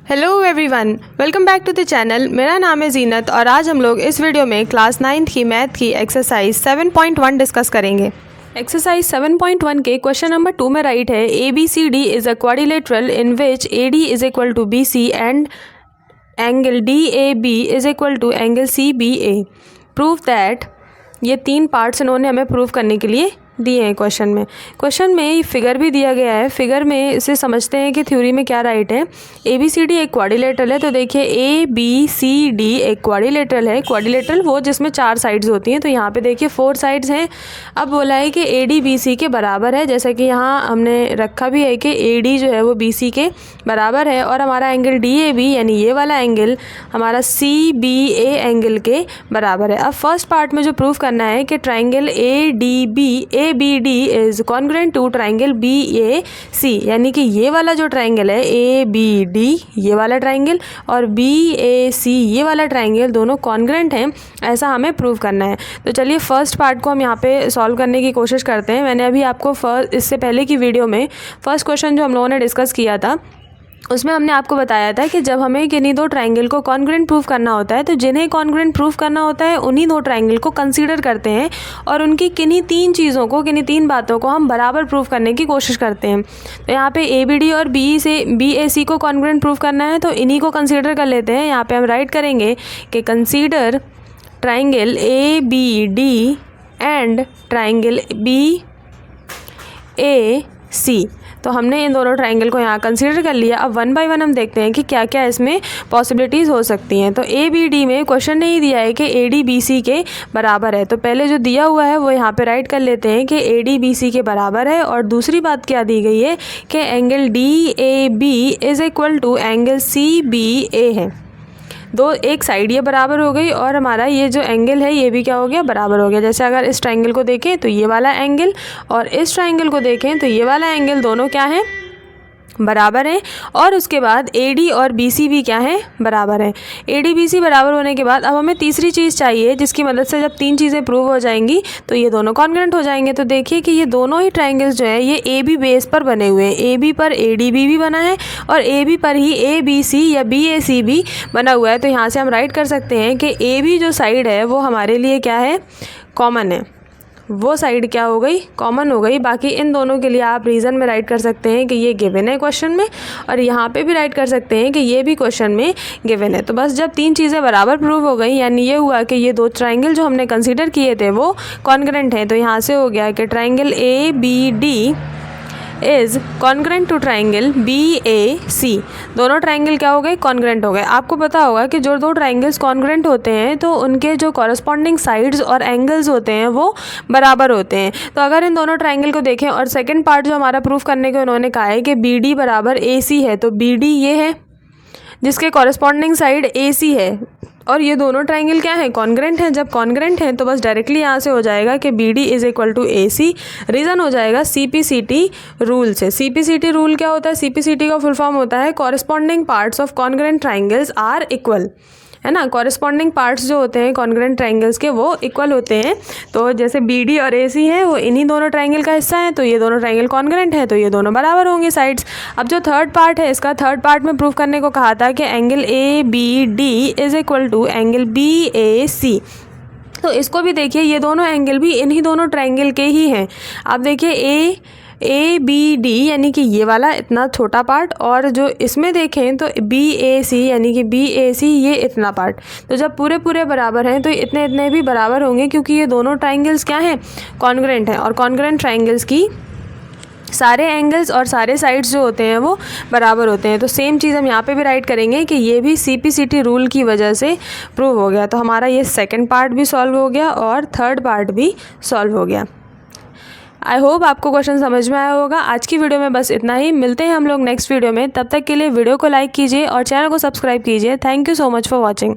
Hello everyone, welcome back to the channel. मेरा नाम है जीनत और आज हम लोग इस वीडियो में क्लास 9th की मैथ की एक्सरसाइज 7.1 डिस्कस करेंगे। एक्सरसाइज 7.1 के क्वेश्चन नंबर 2 में राइट है ABCD is a quadrilateral in which AD is equal to BC and angle DAB is equal to angle CBA। Prove that. ये 3 parts इन्होंने हमें prove करने के लिए दिए हैं क्वेश्चन में फिगर भी दिया गया है। फिगर में इसे समझते हैं कि थ्योरी में क्या राइट है। ABCD एक क्वाड्रिलेटरल है, तो देखिए ABCD एक क्वाड्रिलेटरल है। क्वाड्रिलेटरल वो जिसमें 4 साइड्स होती हैं, तो यहाँ पे देखिए 4 साइड्स हैं। अब बोला है कि AD BC के बराबर है, जैसा कि यहाँ हमने रखा भी है कि AD जो है वो BC के बराबर है और हमारा एंगल DAB यानी ये वाला एंगल हमारा CBA एंगल के बराबर है। अब फर्स्ट पार्ट में जो प्रूव करना है कि triangle ABD is congruent to triangle BAC, यानी कि ये वाला जो ट्राइंगल है ABD ये वाला ट्राइंगल और BAC ये वाला ट्राइंगल दोनों कॉन्ग्रुएंट हैं, ऐसा हमें प्रूव करना है। तो चलिए फर्स्ट पार्ट को हम यहाँ पे सॉल्व करने की कोशिश करते हैं। मैंने अभी आपको इससे पहले की वीडियो में फर्स्ट क्वेश्चन जो हम लोगों ने डिस्कस किया था उसमें हमने आपको बताया था कि जब हमें किन्हीं 2 ट्राइंगल को कॉन्ग्रुएंट प्रूव करना होता है, तो जिन्हें कॉन्ग्रुएंट प्रूव करना होता है उन्हीं 2 ट्राइंगल को कंसीडर करते हैं और उनकी किन्हीं 3 चीज़ों को, किन्हीं 3 बातों को हम बराबर प्रूव करने की कोशिश करते हैं। तो यहाँ पे ABD और BAC को कॉन्ग्रुएंट प्रूव करना है, तो इन्हीं को कंसीडर कर लेते हैं। यहाँ पर हम राइट करेंगे कि consider triangle ABD and triangle BAC। तो हमने इन दोनों ट्राइंगल को यहाँ कंसीडर कर लिया। अब 1 बाय 1 हम देखते हैं कि क्या क्या इसमें पॉसिबिलिटीज़ हो सकती हैं। तो ABD में क्वेश्चन नहीं दिया है कि AD BC के बराबर है, तो पहले जो दिया हुआ है वो यहाँ पे राइट कर लेते हैं कि AD BC के बराबर है। और दूसरी बात क्या दी गई है कि angle DAB is equal to angle CBA है। एक साइड ये बराबर हो गई और हमारा ये जो एंगल है ये भी क्या हो गया, बराबर हो गया। जैसे अगर इस ट्राइंगल को देखें तो ये वाला एंगल और इस ट्राइंगल को देखें तो ये वाला एंगल दोनों क्या हैं, बराबर हैं। और उसके बाद AD और BC भी क्या है, बराबर है। AD BC बराबर होने के बाद अब हमें तीसरी चीज़ चाहिए जिसकी मदद से जब 3 चीज़ें प्रूव हो जाएंगी तो ये दोनों कॉन्ग्रुएंट हो जाएंगे। तो देखिए कि ये दोनों ही ट्राइंगल्स जो है ये AB बेस पर बने हुए हैं। AB पर ADB भी बना है और AB पर ही ABC या BAC भी बना हुआ है। तो यहाँ से हम राइट कर सकते हैं कि AB जो साइड है वो हमारे लिए क्या है, कॉमन है। वो साइड क्या हो गई, कॉमन हो गई। बाकी इन दोनों के लिए आप रीज़न में राइट कर सकते हैं कि ये गिवन है क्वेश्चन में, और यहाँ पे भी राइट कर सकते हैं कि ये भी क्वेश्चन में गिवन है। तो बस जब 3 चीज़ें बराबर प्रूव हो गई, यानी ये हुआ कि ये 2 ट्राइंगल जो हमने कंसीडर किए थे वो कॉन्ग्रुएंट हैं, तो यहाँ से हो गया कि triangle ABD is congruent to triangle BAC। दोनों ट्राइंगल क्या हो गए, कॉन्ग्रुएंट हो गए। आपको पता होगा कि जो 2 ट्राइंगल्स कॉन्ग्रुएंट होते हैं तो उनके जो कॉरस्पॉन्डिंग साइड्स और एंगल्स होते हैं वो बराबर होते हैं। तो अगर इन दोनों ट्राइंगल को देखें और सेकंड पार्ट जो हमारा प्रूफ करने को उन्होंने कहा है कि BD बराबर AC है, तो BD ये है जिसके कॉरस्पॉन्डिंग साइड AC है और ये दोनों ट्राइंगल क्या हैं, कॉन्ग्रुएंट हैं। जब कॉन्ग्रुएंट हैं तो बस डायरेक्टली यहाँ से हो जाएगा कि BD is equal to AC। Reason हो जाएगा CPCT रूल से। CPCT रूल क्या होता है, CPCT का फुल फॉर्म होता है corresponding parts of congruent triangles are equal, है ना। कॉरस्पॉन्डिंग पार्ट्स जो होते हैं कॉन्ग्रुएंट ट्राइंगल्स के वो इक्वल होते हैं। तो जैसे BD और AC है वो इन्हीं दोनों ट्राइंगल का हिस्सा है, तो ये दोनों ट्राइंगल कॉन्ग्रुएंट है तो ये दोनों बराबर होंगे साइड्स। अब जो थर्ड पार्ट है इसका थर्ड पार्ट में प्रूव करने को कहा था कि angle ABD is equal to angle BAC। तो इसको भी देखिए, ये दोनों एंगल भी इन्हीं दोनों ट्राइंगल के ही हैं। आप देखिए ABD यानी कि ये वाला इतना छोटा पार्ट, और जो इसमें देखें तो BAC यानी कि BAC ये इतना पार्ट। तो जब पूरे पूरे बराबर हैं तो इतने इतने भी बराबर होंगे, क्योंकि ये दोनों ट्राइंगल्स क्या हैं, कॉन्ग्रुएंट हैं। और कॉन्ग्रुएंट ट्राइंगल्स की सारे एंगल्स और सारे साइड्स जो होते हैं वो बराबर होते हैं। तो सेम चीज़ हम यहाँ पे भी राइट करेंगे कि ये भी CPCT रूल की वजह से प्रूव हो गया। तो हमारा ये सेकंड पार्ट भी सॉल्व हो गया और थर्ड पार्ट भी सॉल्व हो गया। आई होप आपको क्वेश्चन समझ में आया होगा। आज की वीडियो में बस इतना ही। मिलते हैं हम लोग नेक्स्ट वीडियो में। तब तक के लिए वीडियो को लाइक कीजिए और चैनल को सब्सक्राइब कीजिए। Thank you so much for watching.